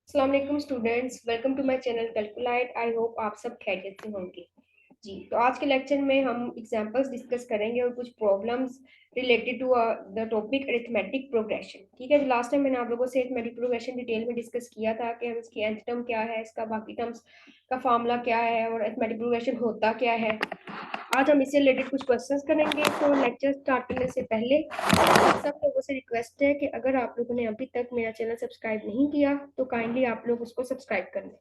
अस्सलाम वालेकुम students, welcome to my channel calculate. I hope आप सब खैरियत से होंगे। जी, तो आज के लेक्चर में हम एग्जांपल्स डिस्कस करेंगे और कुछ problems related to the topic arithmetic progression. ठीक है, लास्ट टाइम मैंने आप लोगों से अरिथमेटिक प्रोग्रेशन डिटेल में डिस्कस किया था कि हम इसकी nth टर्म क्या है, इसका बाकी टर्म्स का फार्मूला क्या है और अरिथमेटिक प्रोग्रेशन होता क्या है। आज हम इससे रिलेटेड कुछ क्वेश्चंस करेंगे। तो लेक्चर स्टार्ट करने से पहले सब लोगों से रिक्वेस्ट है कि अगर आप लोगों ने अभी तक मेरा चैनल सब्सक्राइब नहीं किया तो काइंडली आप लोग उसको सब्सक्राइब कर लें।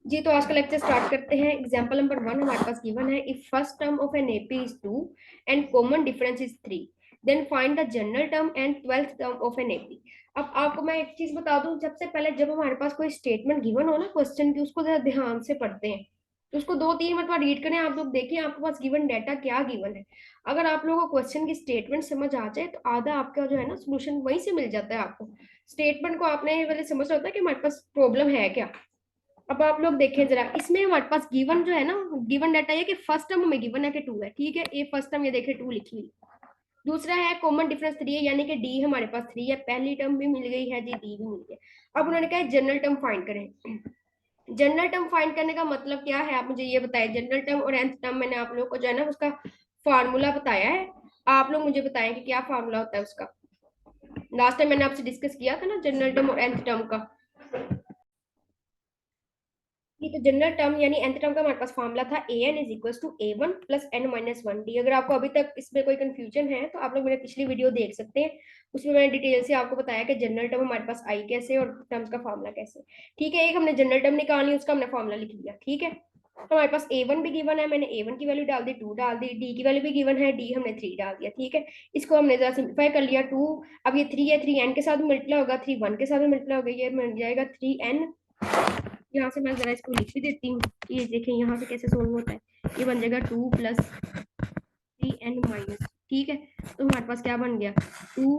जी, तो आज का लेक्चर स्टार्ट करते हैं। एग्जांपल नंबर 1 हमारे पास गिवन है, if first term of an AP is 2 and common difference is 3 then find the general term and 12th term of an AP. अब आपको मैं एक चीज बता दूं, सबसे पहले जब हमारे पास कोई स्टेटमेंट गिवन हो ना क्वेश्चन की, उसको जरा ध्यान से पढ़ते हैं। तो उसको 2-3 मरतबा रीड करें। आप लोग देखिए आपके पास गिवन डाटा क्या गिवन है। अगर आप लोगों को क्वेश्चन की स्टेटमेंट समझ आ जाए तो आधा आपका जो है ना सोल्यूशन वहीं से मिल जाता है आपको। स्टेटमेंट को आपने पहले समझ होता है कि हमारे पास प्रॉब्लम है क्या। अब आप लोग देखें जरा, इसमें हमारे पास गिवन जो है ना, गिवन डाटा ये कि फर्स्ट टर्म हमें गिवन है कि 2 है। ठीक है, ये फर्स्ट टर्म ये देखें 2 लिखी हुई। दूसरा है कॉमन डिफरेंस 3 है, यानी कि डी हमारे पास 3 है। पहली टर्म भी मिल गई है जी, डी भी मिल गई। अब उन्होंने कहा जनरल टर्म फाइंड करें। जनरल टर्म फाइंड करने का मतलब क्या है, आप मुझे ये बताएं। जनरल टर्म और nth टर्म मैंने आप लोगों को जो है ना उसका फार्मूला बताया है। आप लोग मुझे बताएं कि क्या फार्मूला होता है उसका। लास्ट टाइम मैंने आपसे डिस्कस किया था ना जनरल टर्म और nth टर्म का। ये तो जनरल टर्म यानी nth टर्म का हमारे पास फार्मूला था an is equal to a1 plus n minus 1d। अगर आपको अभी तक इसमें कोई कंफ्यूजन है तो आप लोग मेरे पिछली वीडियो देख सकते हैं। उसमें मैंने डिटेल से आपको बताया कि जनरल टर्म हमारे पास आई कैसे और टर्म्स का फार्मूला कैसे। ठीक है, एक हमने जनरल टर्म निकाली, उसका हमने फार्मूला लिख लिया। ठीक है, तो हमारे पास a1 भी गिवन है, मैंने a1 की वैल्यू डाल दी, 2 डाल दी। d की वैल्यू भी गिवन है, d हमने 3 डाल दिया। ठीक है, इसको हमने जरा सिंप्लीफाई कर लिया। 2 अब ये 3 है, 3 n के साथ मल्टीप्लाई होगा, 3 1 के साथ मल्टीप्लाई होगा, ये मिल जाएगा 3n। यहाँ से मैं जरा इसको लिख भी देती हूँ। ये देखें यहाँ से कैसे सोल्व होता है। ये बन जाएगा 2 प्लस 3n माइनस। ठीक है, तो हमारे पास क्या बन गया 2।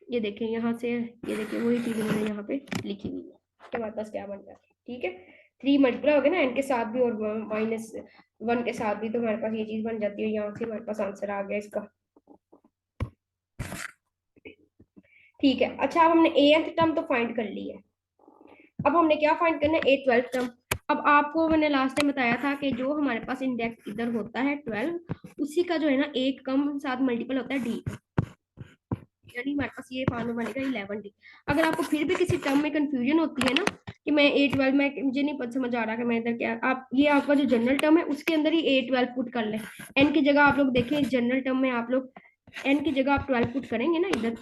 ये देखें यहाँ से, ये देखिए वही चीज मैंने यहाँ पे लिखी हुई है कि हमारे पास क्या बन गया। ठीक है, 3 मल्टीप्लाई हो गया ना n के साथ भी और माइनस 1 के साथ भी, तो हमारे पास ये चीज बन जाती है। यहाँ से हमारे पास आंसर आ गया इसका। ठीक है, अच्छा अब हमने nth टर्म तो फाइंड कर ली है। अब हमने क्या फाइंड करना है, A12 टर्म। अब आपको मैंने लास्ट टाइम बताया था कि जो हमारे पास इंडेक्स इधर होता है 12, उसी का जो है ना एक कम साथ मल्टीपल होता है डी, यानी हमारे पास ये फॉर्मूला बनेगा 11d। अगर आपको फिर भी किसी टर्म में कंफ्यूजन होती है ना कि मैं A12 में मुझे नहीं समझ आ रहा कि मैं इधर क्या, आप ये आपका जो जनरल टर्म है उसके अंदर ही A12 पुट कर लें। n की जगह आप लोग देखें, जनरल टर्म में आप लोग n की जगह आप 12 पुट करेंगे ना इधर,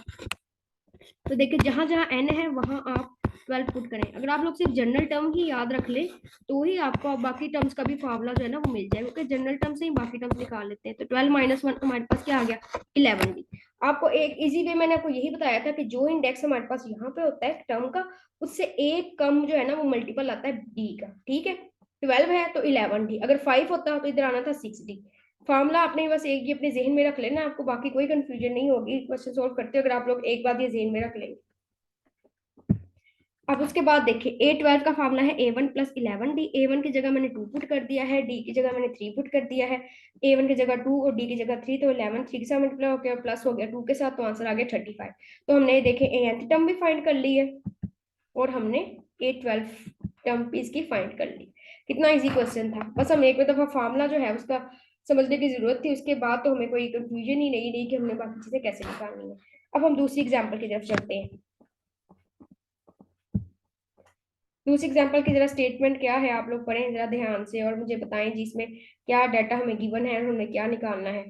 तो देखिए जहां जहां n है वहां आप 12 पुट करें। अगर आप लोग सिर्फ जनरल टर्म ही याद रख ले तो ही आपको बाकी टर्म्स का भी फार्मूला जो है ना वो मिल जाएगा, क्योंकि जनरल टर्म से ही बाकी टर्म्स निकाल लेते हैं। तो 12 माइनस 1 हमारे पास क्या आ गया 11 भी। आपको एक इजी वे मैंने आपको यही बताया था कि जो इंडेक्स हमारे पास यहाँ पे होता है टर्म का, उससे एक कम जो है ना वो मल्टीपल आता है डी का। ठीक है, 12 है तो 11d, अगर 5 होता तो इधर आना था 6d। फॉर्मूला आपने बस एक ही अपने जहन में रख लेना, आपको बाकी कोई कंफ्यूजन नहीं होगी क्वेश्चन सोल्व करते हो अगर आप लोग एक बात ये जहन में रख लेंगे। अब उसके बाद देखिए A12 का फार्मूला है A1 प्लस 11d। A1 की जगह मैंने 2 पुट कर दिया है, D की जगह मैंने 3 पुट कर दिया है। A1 की जगह 2 और D की जगह 3, तो 11 3 के साथ मल्टीप्लाई हो गया, प्लस हो गया 2 के साथ, तो आंसर आ गया 35। तो हमने देखे nth टर्म भी फाइंड कर ली है और हमने A12 टर्म भी इसकी फाइंड कर ली। कितना इजी क्वेश्चन था, बस हमें एक दफा फार्मूला जो है उसका समझने की जरूरत थी, उसके बाद तो हमें कोई कंफ्यूजन ही नहीं रही कि हमने बाकी चीजें कैसे निकालनी है। अब हम दूसरी एग्जाम्पल की तरफ चलते हैं। दूसरी एग्जाम्पल की जरा स्टेटमेंट क्या है आप लोग पढ़ें जरा ध्यान से और मुझे बताएं जी इसमें क्या डाटा हमें गिवन है और हमें क्या निकालना है।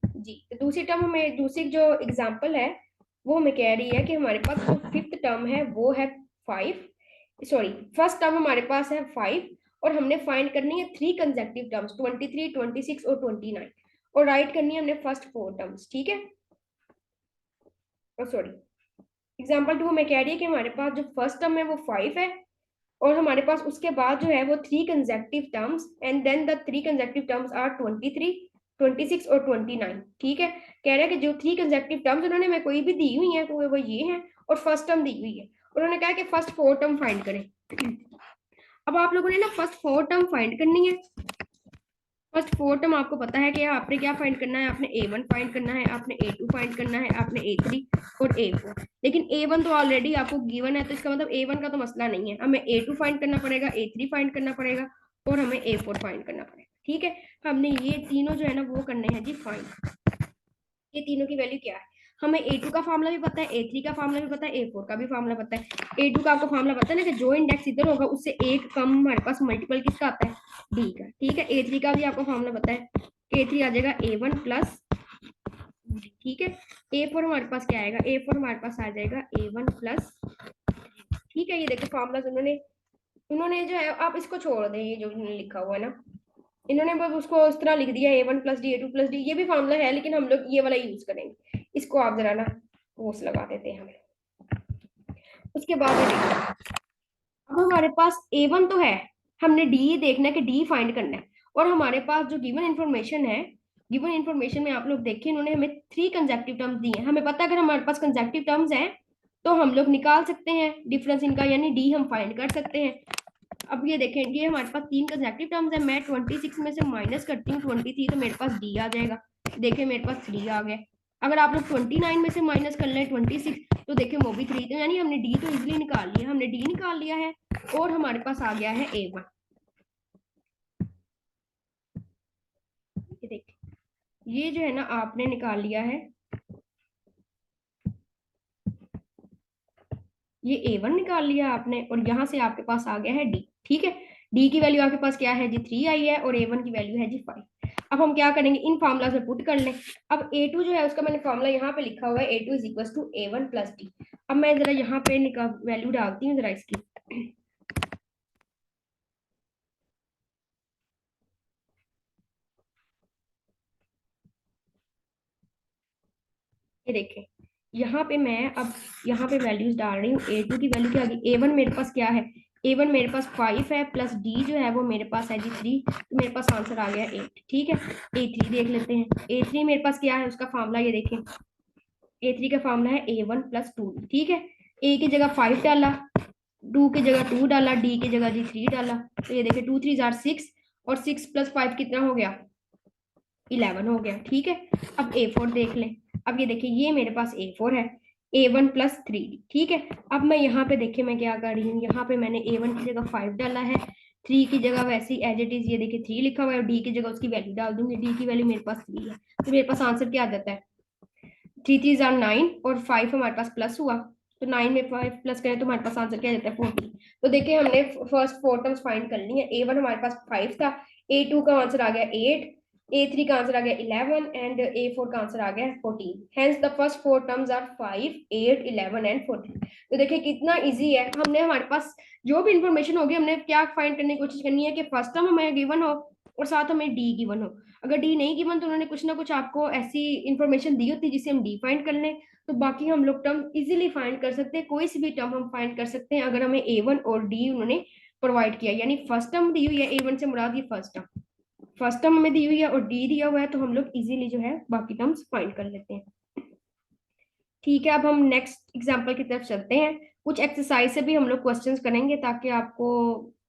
जी, तो दूसरी टर्म हमें, दूसरी जो एग्जाम्पल है वो हमें कह रही है कि हमारे पास जो फिफ्थ टर्म है वो है 5, सॉरी फर्स्ट टर्म हमारे पास है 5 और हमने फाइंड करनी है 3 कंसेक्टिव टर्म्स 23, 26 और 29, और राइट करनी है हमने फर्स्ट 4 टर्म्स। ठीक है, सॉरी एग्जाम्पल 2 हमें कह रही है कि हमारे पास जो फर्स्ट टर्म है वो 5 है और हमारे पास उसके बाद जो है वो 3 consecutive terms, and then the 3 consecutive terms are 23, 26 और 29। ठीक है, कह रहा है कि जो 3 कंसेक्टिव टर्म्स उन्होंने मैं कोई भी दी हुई है वो ये है और फर्स्ट टर्म दी हुई है। उन्होंने कहा कि फर्स्ट 4 टर्म फाइंड करें। अब आप लोगों ने ना फर्स्ट 4 टर्म फाइंड करनी है। फर्स्ट फोर टर्म आपको पता है कि आपने क्या फाइंड करना है, आपने A1 फाइंड करना है, आपने A2 फाइंड करना है, आपने A3 और A4। लेकिन A1 तो ऑलरेडी आपको गिवन है, तो इसका मतलब A1 का तो मसला नहीं है, हमें A2 फाइंड करना पड़ेगा, A3 फाइंड करना पड़ेगा और हमें A4 फाइंड करना पड़ेगा। ठीक है, हमने ये तीनों जो है ना वो करने हैं जी फाइंड। ये तीनों की वैल्यू क्या है, हमें A2 का फार्मूला भी पता है, A3 का फार्मूला भी पता है, A4 का भी फार्मूला पता है। A2 का आपको फार्मूला पता है ना कि जो इंडेक्स इधर होगा उससे एक कम हमारे पास मल्टीपल किसका आता है, D का। ठीक है, A3 का भी आपको फार्मूला पता है, A3 आ जाएगा A1 प्लस। ठीक है, A4 हमारे पास क्या आएगा, A4 हमारे पास आ जाएगा A1 प्लस। ठीक है, ये देखो फार्मूला उन्होंने उन्होंने जो है, आप इसको छोड़ दें, ये जो इन्होंने लिखा हुआ है ना, इन्होंने बस उसको उस तरह लिख दिया A1 plus D, A2 plus D, ये भी फार्मूला है लेकिन हम लोग ये वाला यूज करेंगे। इसको आप जरा ना कोस लगा देते हैं हमें। उसके बाद ये देखो, अब हमारे पास A1 तो है, हमने डी देखना है कि डी फाइंड करना है, और हमारे पास जो गिवन इन्फॉर्मेशन है, गिवन इन्फॉर्मेशन में आप लोग देखिए इन्होंने हमें 3 कंसेक्टिव टर्म्स दिए हैं। हमें पता है अगर हमारे पास कंसेक्टिव टर्म्स हैं तो हम लोग निकाल सकते हैं डिफरेंस इनका, यानी डी हम फाइंड कर सकते हैं। अब ये देखें, ये हमारे पास 3 कंसेक्टिव टर्म्स है, मैं 26 में से माइनस करती हूँ 23 तो मेरे पास डी आ जाएगा। देखिए मेरे पास 3 आ गया। अगर आप लोग 29 में से माइनस कर लें 26 तो देखिए वो भी 3, तो यानी हमने डी तो इजीली निकाल लिया, हमने डी निकाल लिया है और हमारे पास आ गया है A1। ये देखिए, ये जो है ना आपने निकाल लिया है, ये A1 निकाल लिया आपने और यहाँ से आपके पास आ गया है D। ठीक है, D की वैल्यू आपके पास क्या है जी 3 आई है और A1 की वैल्यू है जी 5। अब हम क्या करेंगे, इन फार्मूला में पुट कर लें। अब A2 जो है उसका मैंने फार्मूला यहाँ पे लिखा हुआ है, A2 is equal to A1 plus d. अब मैं जरा यहाँ पे वैल्यू डालती हूँ जरा इसकी। ये देखें, यहाँ पे मैं अब यहाँ पे वैल्यूज डाल रही हूँ। A2 की वैल्यू क्या आ गई, A1 मेरे पास क्या है, A1 मेरे पास 5 है प्लस D जो है वो मेरे पास है जी 3, तो मेरे पास आंसर आ गया 8। ठीक है, A3 देख लेते हैं, A3 मेरे पास क्या है, उसका फार्मूला ये देखें, A3 का फार्मूला है A1 प्लस 2। ठीक है, A की जगह 5 डाला, 2 की जगह 2 डाला, D की जगह जी 3 डाला, तो ये देखें 2 3 6 और 6 प्लस 5 कितना हो गया, 11 हो गया। ठीक है, अब A4 देख लें। अब ये देखिए, ये मेरे पास A4 है, A1 प्लस 3। ठीक है, अब मैं यहाँ पे देखिए मैं क्या कर रही हूँ, यहाँ पे मैंने A1 की जगह 5 डाला है, 3 की जगह वैसे ही एज इट इज ये देखिए 3 लिखा हुआ है, और D की जगह उसकी वैल्यू डाल दूंगी। D की वैल्यू मेरे पास 3 है, तो मेरे पास आंसर क्या आ जाता है, 3 3 जार 9 और 5 हमारे पास प्लस हुआ, तो 9 में 5 प्लस करें तो हमारे पास आंसर क्या जाता है 40। तो देखिए हमने फर्स्ट 4 टर्म्स फाइंड कर ली है। A1 हमारे पास 5 था, A2 का आंसर आ गया 8, A3 का आंसर आ गया 11 एंड A4 का आंसर आ गया 14। Hence the first 4 terms are 5 8 11 and 14। तो देखिए कितना इजी है, हमने हमारे पास जो भी इंफॉर्मेशन होगी हमने क्या फाइंड करने की कोशिश करनी है कि फर्स्ट टर्म हमें गिवन हो और साथ हमें डी गिवन हो। अगर डी नहीं गिवन तो उन्होंने कुछ ना कुछ आपको ऐसी इंफॉर्मेशन दी होती जिसे हम डी फाइंड कर लें, तो बाकी हम लोग टर्म इजीली फाइंड कर सकते हैं, कोई सी भी टर्म हम फाइंड कर सकते हैं अगर हमें A1 और D उन्होंने प्रोवाइड किया। यानी फर्स्ट टर्म दी हुई है, A1 से मुराद ये फर्स्ट टर्म हमें दी हुई है और D दिया हुआ है, तो हम लोग इजीली जो है बाकी टर्म्स फाइंड कर लेते हैं। ठीक है, अब हम नेक्स्ट एग्जाम्पल की तरफ चलते हैं। कुछ एक्सरसाइज से भी हम लोग क्वेश्चंस करेंगे ताकि आपको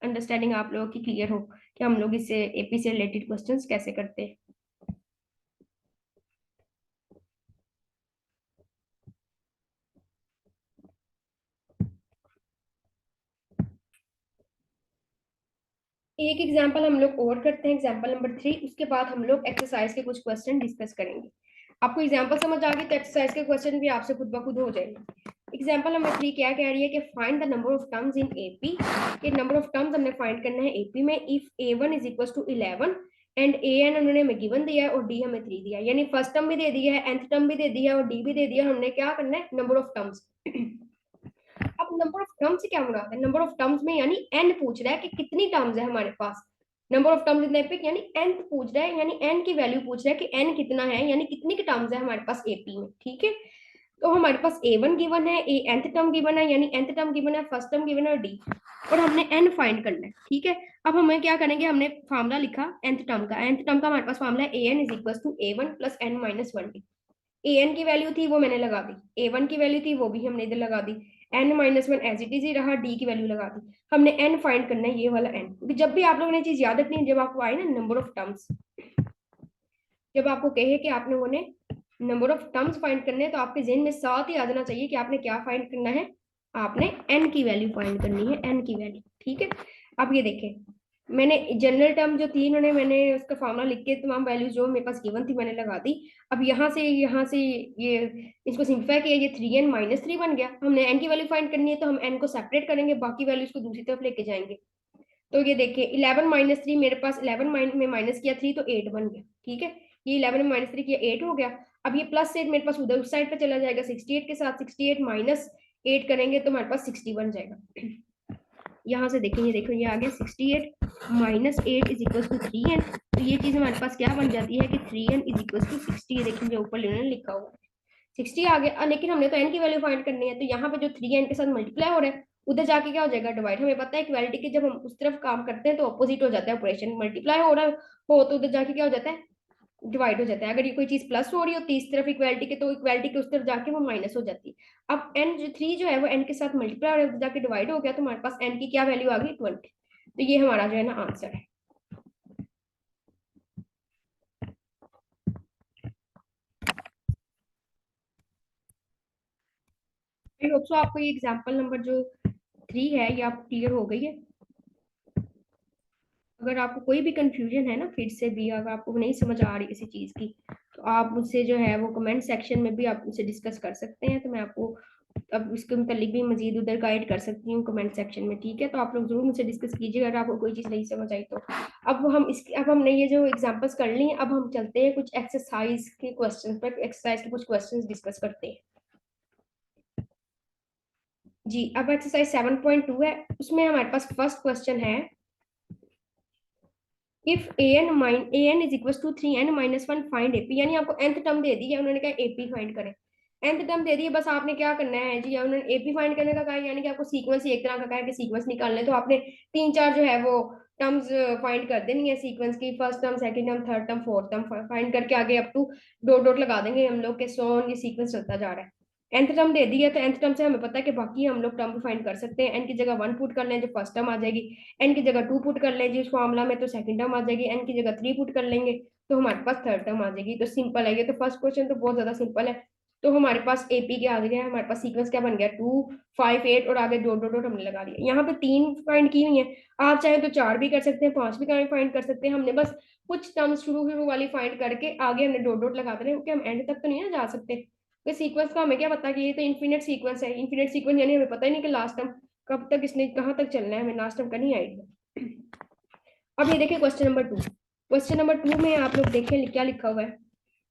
अंडरस्टैंडिंग आप लोगों की क्लियर हो कि हम लोग इससे AP से रिलेटेड क्वेश्चंस कैसे करते हैं। एक एग्जाम्पल हम लोग और करते हैं, एग्जाम्पल नंबर 3, उसके बाद हम लोग एक्सरसाइज के कुछ क्वेश्चन डिस्कस करेंगे। आपको एग्जाम्पल समझ आ गई तो एक्सरसाइज के क्वेश्चन भी आपसे खुद ब खुद हो जाएंगे। एग्जाम्पल नंबर 3 क्या कह रही है कि find the number of terms in AP। ये नंबर ऑफ टर्म्स हमने फाइंड करना है AP में if A1 is equal to 11 and AN उन्होंने हमें गिवन दिया है और D हमें 3 दिया है, यानी फर्स्ट टर्म भी दे दिया है, nth टर्म भी दे दिया है और D भी दे दिया है। हमने क्या करना है, नंबर ऑफ टर्म्स। अब नंबर ऑफ टर्म्स से क्या मुराद है, नंबर ऑफ टर्म्स में यानी n पूछ रहा है कि कितनी टर्म्स है हमारे पास। नंबर ऑफ टर्म्स इन एपिक यानी nth पूछ रहा है, यानी n की वैल्यू पूछ रहा है कि n कितना है, यानी कितनी की टर्म्स है हमारे पास AP में। ठीक है, तो हमारे पास A1 गिवन है, nth टर्म गिवन है, यानी nth टर्म गिवन है, फर्स्ट टर्म गिवन है और D, और हमने n फाइंड करना है। ठीक है, अब हमें क्या करेंगे, हमने फार्मूला लिखा nth टर्म का, nth टर्म का हमारे पास फार्मूला है AN is equal to A1 plus n minus 1D। AN की वैल्यू थी वो मैंने लगा दी, A1 की वैल्यू थी वो भी हमने इधर लगा दी, n minus one as it is ही रहा, d की वैल्यू लगा दी। हमने n फाइंड करना है, ये वाला n। जब भी आप लोगों ने चीज याद रखनी है, जब आपको आए ना नंबर ऑफ टर्म्स, जब आपको कहे कि आप लोगों ने नंबर ऑफ टर्म्स फाइंड करने हैं, तो आपके जहन में साथ ही आ जाना चाहिए कि आपने क्या फाइंड करना है, आपने n की वैल्यू फाइंड करनी है, n की वैल्यू। ठीक है, अब ये देखें, मैंने जनरल टर्म जो थी इन्होंने, मैंने उसका फॉर्मूला लिख के तमाम वैल्यूज जो मेरे पास गिवन थी मैंने लगा दी। अब यहाँ से ये इसको सिंप्लीफाई किया, ये 3n माइनस 3 बन गया। हमने n की वैल्यू फाइंड करनी है, तो हम n को सेपरेट करेंगे, बाकी वैल्यूज को दूसरी तरफ लेके जाएंगे। तो ये देखिए 11 माइनस 3, मेरे पास 11 में माइनस किया 3 तो 8 बन गया। ठीक है, ये 11 में माइनस 3 किया 8 हो गया। अब ये प्लस 8 मेरे पास उधर उस साइड पे चला जाएगा 68 के साथ, 68 माइनस 8 करेंगे तो हमारे पास 60 बन जाएगा। यहाँ से देखेंगे, देखो ये आ गया 68 minus 8 is equal to 3n। तो ये चीज हमारे पास क्या बन जाती है कि 3n इज इक्वल टू 60। देखिए जो ऊपर इन्होंने लिखा हुआ है 60 आ गया। लेकिन हमने तो n की वैल्यू फाइंड करनी है, तो यहाँ पे जो 3n के साथ मल्टीप्लाई हो रहा है, उधर जाके क्या हो जाएगा, डिवाइड। हमें पता है इक्वालिटी के जब हम उस तरफ काम करते हैं तो ऑपोजिट हो जाता है ऑपरेशन, मल्टीप्लाई हो रहा हो तो उधर जाके क्या हो जाता है, डिवाइड हो जाता है। अगर ये कोई चीज प्लस हो रही हो तीस तरफ इक्वालिटी के, तो इक्वालिटी के उस तरफ जाके वो माइनस हो जाती है। अब एन जो 3 जो है वो n के साथ मल्टीप्लाई हो रहा है, जाके डिवाइड हो गया, तो हमारे पास n की क्या वैल्यू आ गई 20। तो ये हमारा जो है ना आंसर है। आई होप सो आपको ये एग्जांपल नंबर जो 3 है ये आपको क्लियर हो गई है। अगर आपको कोई भी कंफ्यूजन है ना, फिर से भी अगर आपको नहीं समझ आ रही किसी चीज की, तो आप मुझसे जो है वो कमेंट सेक्शन में भी आप मुझसे डिस्कस कर सकते हैं। तो मैं आपको अब इसके मुतालिक भी मजीद उधर गाइड कर सकती हूँ कमेंट सेक्शन में। ठीक है, तो आप लोग जरूर मुझसे डिस्कस कीजिए अगर आपको कोई चीज़ नहीं समझ आई तो। अब हमने ये जो एग्जांपल्स कर ली, अब हम चलते हैं कुछ एक्सरसाइज के क्वेश्चन पर। एक्सरसाइज के कुछ क्वेश्चन डिस्कस करते हैं। जी, अब एक्सरसाइज 7.2 है, उसमें हमारे पास फर्स्ट क्वेश्चन है, if an is equal to 3n minus 1 find AP. यानी आपको nth टर्म दे दी है, उन्होंने कहा एपी फाइंड करें। nth टर्म दे दी है, बस आपने क्या करना है जी, उन्होंने एपी फाइंड करने का कहा है, यानी कि आपको सीक्वेंस ही एक तरह का कहा है कि सीक्वेंस निकालने। तो आपने तीन चार जो है वो टर्म्स फाइंड कर देनी है सीक्वेंस की, first term, second term, third term, fourth term find करके आगे अप टू डॉट डॉट लगा देंगे हम लोग के सोन ये सीक्वेंस चलता जा रहा है। nth टर्म दे दी है, तो nth टर्म से हमें पता है कि बाकी हम लोग टर्म फाइंड कर सकते हैं। n की जगह 1 पुट कर लें जो फर्स्ट टर्म आ जाएगी, n की जगह 2 पुट कर लें जी उस फॉर्मूला में, तो सेकंड टर्म आ जाएगी। n की जगह 3 पुट कर लेंगे तो हमारे पास थर्ड टर्म आ जाएगी। तो सिंपल है ये, तो फर्स्ट क्वेश्चन तो बहुत ज्यादा सिंपल है। तो हमारे पास एपी के आ गया, हमारे पास सीक्वेंस क्या बन गया 2 5 8, और आगे डॉट डॉट डॉट हमने लगा दिया। यहाँ पे 3 फाइंड की हुई है, आप चाहे तो 4 भी कर सकते हैं, 5 भी फाइंड कर सकते हैं। हमने बस कुछ टर्म्स शुरू शुरू वाली फाइंड करके आगे हमने डॉट डॉट लगा देना, क्योंकि हम एंड तक तो नहीं ना जा सकते। तो सीक्वेंस का हमें क्या पता कि ये तो इन्फिनिट सीक्वेंस है, इन्फिनिट सीक्वेंस यानी हमें पता ही नहीं कि लास्ट टर्म कब तक इसने कहाँ तक चलना है, हमें लास्ट टर्म का नहीं आइडिया। अब ये देखिए क्वेश्चन नंबर 2। क्वेश्चन नंबर 2 में आप लोग देखें क्या लिखा हुआ है।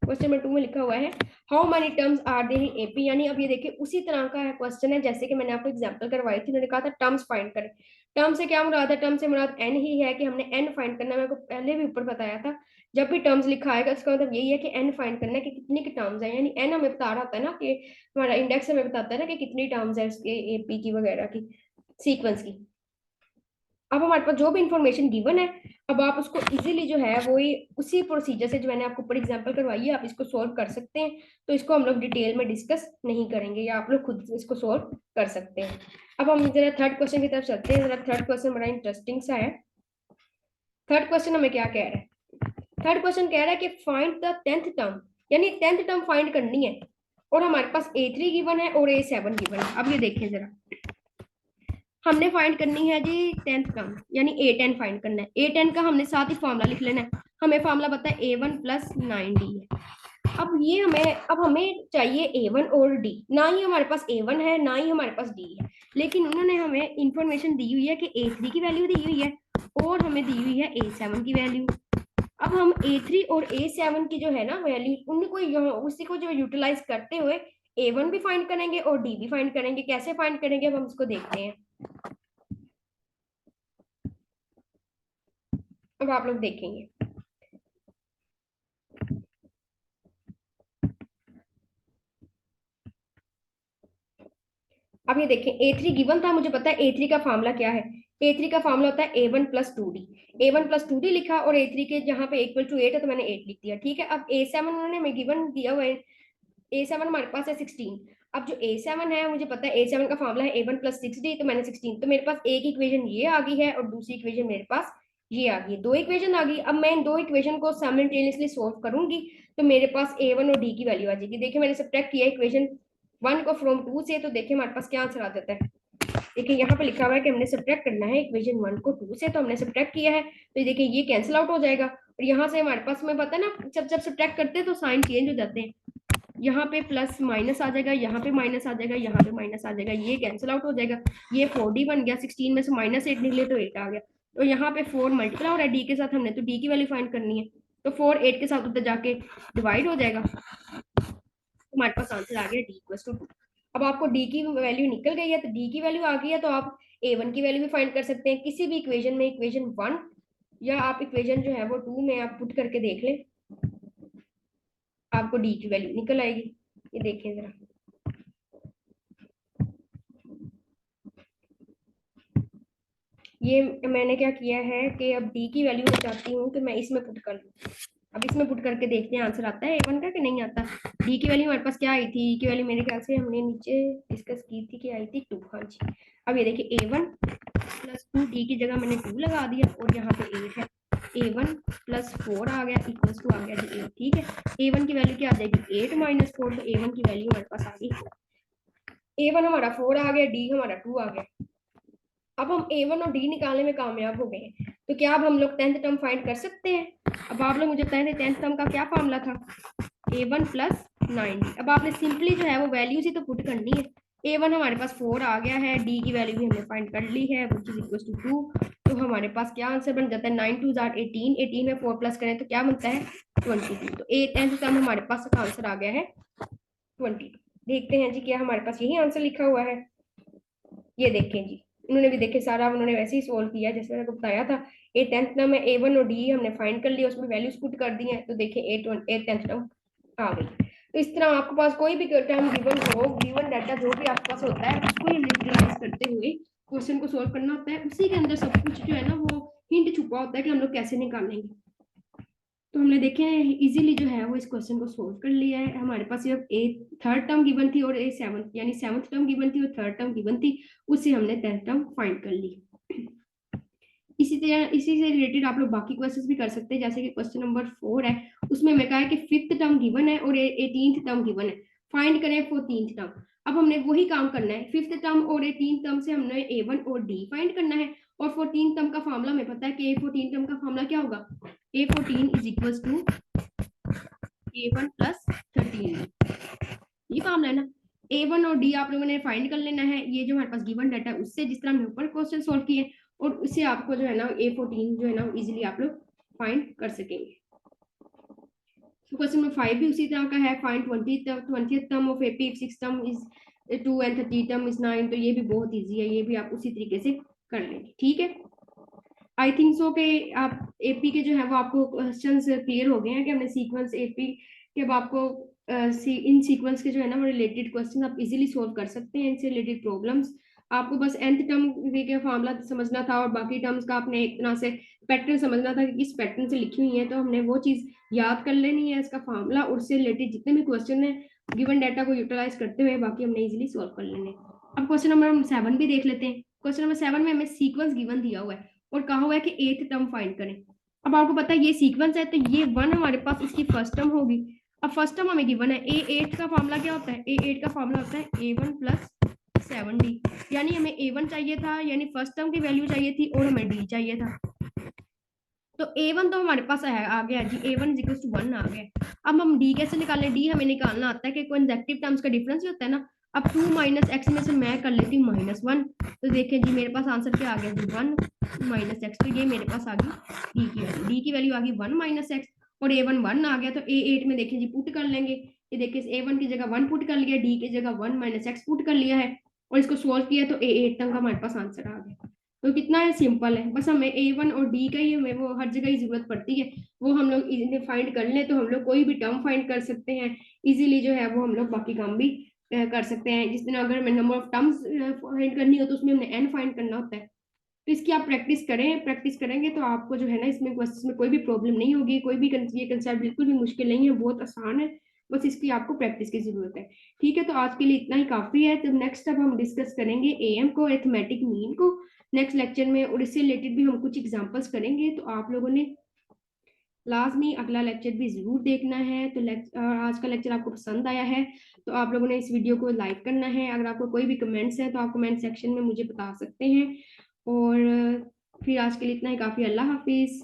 क्वेश्चन नंबर 2 में लिखा हुआ है how many terms are there in AP. यानी अब ये देखिए उसी तरह का है क्वेश्चन है जैसे कि मैंने आपको एग्जांपल करवाई थी, मैंने कहा था टर्म्स फाइंड करें। टर्म से क्या मुराद है, टर्म से मुराद एन ही है कि हमने एन फाइंड करना है। मेरे को पहले भी ऊपर बताया था, जब भी टर्म्स लिखा आएगा इसका मतलब यही है कि एन फाइंड करना है कि कितनी की टर्म्स है। यानी एन हमें बता रहा होता है ना कि हमारा इंडेक्स हमें बताता है ना कि कितनी टर्म्स है उसके एपी की वगैरह की सीक्वेंस की। अब हमारे पास जो भी इंफॉर्मेशन गिवन है, अब आप उसको इजीली जो है वो ही उसी प्रोसीजर से जो मैंने आपको ऊपर एग्जांपल करवाई है आप इसको सॉल्व कर सकते हैं। तो इसको हम लोग डिटेल में डिस्कस नहीं करेंगे, या आप लोग खुद इसको सॉल्व कर सकते हैं। अब हम जरा थर्ड क्वेश्चन की तरफ चलते हैं। जरा थर्ड क्वेश्चन बड़ा इंटरेस्टिंग सा है। थर्ड क्वेश्चन हमें क्या कह रहा है, थर्ड क्वेश्चन कह रहा है कि फाइंड द 10th टर्म। यानी 10th टर्म फाइंड करनी है, और हमारे पास A3 गिवन है और A7 गिवन है। अब ये देखें जरा, हमने फाइंड करनी है जी 10th टर्म, यानी A10 फाइंड करना है। A10 का हमने साथ ही फॉर्मूला लिख लेना है। हमें फॉर्मूला पता है A1 प्लस 9D है। अब हमें चाहिए A1 और D। ना ही हमारे पास A1 है ना ही हमारे पास D है, लेकिन उन्होंने हमें इंफॉर्मेशन दी हुई है कि A3 की वैल्यू दी हुई है और हमें दी हुई है A7 की वैल्यू। अब हम A3 और A7 की जो है ना वैल्यू, उनको उसी को जो यूटिलाइज करते हुए A1 भी फाइंड करेंगे और D भी फाइंड करेंगे। कैसे फाइंड करेंगे अब हम इसको देखते हैं। अब आप लोग देखेंगे, अब ये देखें A3 गिवन था, मुझे पता है A3 का फार्मूला क्या है। A3 का फार्मूला होता है A1 plus 2D। A1 plus 2D लिखा और A3 के जहां पे इक्वल टू 8 है तो मैंने 8 लिख दिया। ठीक है, अब A7 उन्होंने हमें गिवन दिया हुआ है, A7 हमारे पास है 16। अब जो A7 है, मुझे पता है A7 का फॉर्मूला है A1 + 6D, तो मैंने 16, तो मेरे पास एक इक्वेशन ये आ गई है और दूसरी इक्वेशन मेरे पास ये आ गई, दो इक्वेशन आ गई। अब मैं इन दो इक्वेशन को साइमल्टेनियसली सॉल्व करूंगी तो मेरे पास A1 और D की वैल्यू आ जाएगी। देखिए मैंने सब्ट्रैक्ट किया इक्वेशन 1 को फ्रॉम 2 से, तो देखिए हमारे पास क्या आंसर आ जाता है। देखिए यहाँ पे लिखा हुआ है कि हमने सब्ट्रैक्ट करना है इक्वेशन 1 को 2 से, तो हमने सब्ट्रैक्ट किया है, तो देखिए ये कैंसिल आउट हो जाएगा। और यहाँ से हमारे पास, मैं पता है ना, जब जब सब्ट्रैक्ट करते हैं तो साइन चेंज हो जाते हैं, यहाँ पे प्लस माइनस आ जाएगा, यहाँ पे माइनस आ जाएगा, यहाँ पे माइनस आ जाएगा, ये कैंसिल आउट हो जाएगा। ये 4D बन गया, 16 में से -8 निकले तो 8 आ गया। तो यहाँ पे 4 मल्टीप्लाई हो रहा है डी के साथ, हमने तो डी की वैल्यू फाइंड करनी है, तो 4 8 के साथ उधर जाके डिवाइड हो जाएगा, तो हमारे पास आंसर आ गया D = 2। अब आपको डी की वैल्यू निकल गई है, तो डी की वैल्यू आ गई है, तो आप A1 की वैल्यू भी फाइंड कर सकते हैं किसी भी इक्वेशन में, इक्वेशन 1 या आप इक्वेशन जो है वो 2 में आप पुट करके देख लें, आपको डी की वैल्यू निकल आएगी। ये देखें जरा, ये मैंने क्या किया है कि अब डी की वैल्यू मैं चाहती हूँ कि मैं इसमें पुट कर लूँ। अब इसमें पुट करके देखते हैं आंसर आता है A1 का कि नहीं आता। डी की वैल्यू हमारे पास क्या आई थी, डी की वैल्यू मेरे ख्याल से हमने नीचे डिस्कस की थी कि आई थी 2। हाँ जी, अब ये देखिए A1 + 2, डी की जगह मैंने 2 लगा दिया और यहाँ पे 8 है, A1 + 4 आ गया इक्वल्स टू आ गया जी 8। ठीक है, A1 की वैल्यू क्या आ जाएगी 8 - 4, तो A1 की वैल्यू हमारे पास आ गई, A1 हमारा 4 आ गया, डी हमारा 2 आ गया। अब हम A1 और D निकालने में कामयाब हो गए हैं, तो क्या अब हम लोग 10th टर्म फाइंड कर सकते हैं। अब आप लोग मुझे बताएं 10th टर्म का क्या फॉर्मूला था, A1 + 9D। अब आपने सिंपली जो है वो वैल्यूज ही तो पुट करनी है। A1 हमारे पास 4 आ गया है, D की वैल्यू भी हमने फाइंड कर ली है, which is equals to 2। तो हमारे पास क्या आंसर बन जाता है, 9 2 = 18, 18 में 4 प्लस करें तो क्या बनता है 22। तो 10th टर्म हमारे पास आंसर आ गया है 22। देखते हैं जी क्या हमारे पास यही आंसर लिखा हुआ है। ये देखें जी, उन्होंने भी देखे सारा, उन्होंने वैसे ही सोल्व किया जैसे मैंने आपको बताया था। ए 10th टर्म में A1 और D हमने फाइंड कर लिया, उसमें वैल्यूज पुट कर दी हैं, तो देखिए ए 10th टर्म आ गई। तो इस तरह आपके पास कोई भी टर्म गिवन हो, गिवन डाटा जो भी आपके पास होता है, उसको यूटिलाइज करते हुए क्वेश्चन को सोल्व करना होता है। उसी के अंदर सब कुछ जो है ना वो हिंट छुपा होता है कि हम लोग कैसे निकालेंगे। तो हमने देखे इजीली जो है वो इस क्वेश्चन को सोल्व कर लिया है। हमारे पास सिर्फ ए 3rd टर्म गिवन थी और ए 7th, यानी 7th टर्म गिवन थी और 3rd टर्म गिवन थी, उससे हमने 10th टर्म फाइंड कर ली। इसी तरह इसी से रिलेटेड आप लोग बाकी क्वेश्चंस भी कर सकते हैं, जैसे कि क्वेश्चन नंबर 4 है, उसमें मैं कहा है कि 5th टर्म गिवन है और 18th टर्म गिवन है, फाइंड करें 14th टर्म। अब हमने वही काम करना है, 5th टर्म और 18th टर्म से हमने A1 और D फाइंड करना है, और 14th टर्म का फॉर्मूला हमें पता है कि 14th टर्म का फॉर्मूला क्या होगा, A14 = A1 + 13। ये फॉर्मूला है ना। A1 और D आप लोगों ने फाइंड कर लेना है, ये जो हमारे पास गिवन डाटा है उससे, जिस तरह हमने ऊपर क्वेश्चन सोल्व किए, और उससे आपको जो है ना A14 जो है ना इजीली आप लोग फाइंड कर सकेंगे। क्वेश्चन नंबर 5 भी उसी तरह का है, find 20th term of AP if 6th term is 2 and 30th term is 9। तो ये भी बहुत इजी है, ये भी आप उसी तरीके से कर लेंगे। ठीक है, आई थिंक सो के आप AP के जो है वो आपको क्वेश्चन क्लियर हो गए हैं कि हमने सीक्वेंस AP के, अब आपको इन सीक्वेंस के जो है ना वो रिलेटेड क्वेश्चन आप इजीली सोल्व कर सकते हैं, इनसे रिलेटेड प्रॉब्लम्स। आपको बस nth टर्म के फॉर्मूला समझना था और बाकी टर्म्स का आपने एक तरह से पैटर्न समझना था कि किस पैटर्न से लिखी हुई है, तो हमने वो चीज याद कर लेनी है, इसका फॉर्मूला, और उससे रिलेटेड जितने भी क्वेश्चन है गिवन डाटा को यूटिलाइज करते हुए बाकी हमने इजीली सोल्व कर लेने। अब क्वेश्चन नंबर 7 भी देख लेते हैं। क्वेश्चन नंबर 7 में हमें सीक्वेंस गिवन दिया हुआ है और कहा हुआ है कि 8th टर्म फाइंड करें। अब आपको पता है ये सीक्वेंस है, तो ये 1 हमारे पास इसकी फर्स्ट टर्म होगी। अब फर्स्ट टर्म हमें गिवन है, A8 का फॉर्मूला क्या होता है, A8 का फॉर्मूला होता है A1 + 7D, यानी हमें A1 चाहिए था, यानी फर्स्ट टर्म की वैल्यू चाहिए थी, और हमें D चाहिए था। तो A1 तो हमारे पास है, आ गया जी, A1 = 1 आ गया। अब हम D कैसे निकालें, D हमें निकालना आता है कि कंसेक्टिव टर्म्स का डिफरेंस ही होता है ना। अब 2 - x में से मैं कर लेती हूँ -1, तो देखिए जी मेरे पास आंसर क्या आ गया जी 1 - x, तो ये मेरे पास आ गई D की वैल्यू, D की वैल्यू आ गई 1 - x, और A1 1 आ गया। तो A8 में देखिए जी पुट कर लेंगे, ये देखिए A1 की जगह 1 पुट कर लिया, D की जगह 1 - x पुट कर लिया है, और इसको सोल्व किया तो A8 तक का हमारे पास आंसर आ गया। तो कितना है, सिंपल है, बस हमें A1 और D का ही हमें वो हर जगह ही जरूरत पड़ती है, वो हम लोग इजीली फाइंड कर लें तो हम लोग कोई भी टर्म फाइंड कर सकते हैं इजीली, जो है वो हम लोग बाकी काम भी कर सकते हैं। जिस दिन अगर हमें नंबर ऑफ टर्म्स फाइंड करनी हो तो उसमें हमने n फाइंड करना होता है। तो इसकी आप प्रैक्टिस करें, प्रैक्टिस करेंगे तो आपको जो है ना इसमें क्वेश्चन में कोई भी प्रॉब्लम नहीं होगी, कोई भी ये कंसेप्ट बिल्कुल भी मुश्किल नहीं है, बहुत आसान है। बस इसकी आपको प्रैक्टिस की जरूरत है। ठीक है, तो आज के लिए इतना ही काफी है। तो नेक्स्ट अब हम डिस्कस करेंगे एएम को, अरिथमेटिक मीन को नेक्स्ट लेक्चर में, और इससे रिलेटेड भी हम कुछ एग्जांपल्स करेंगे। तो आप लोगों ने लाजमी अगला लेक्चर भी जरूर देखना है। तो आज का लेक्चर आपको पसंद आया है तो आप लोगों ने इस वीडियो को लाइक करना है। अगर आपको कोई भी कमेंट्स है तो आप कमेंट सेक्शन में मुझे बता सकते हैं। और फिर आज के लिए इतना ही काफी। अल्लाह हाफिज।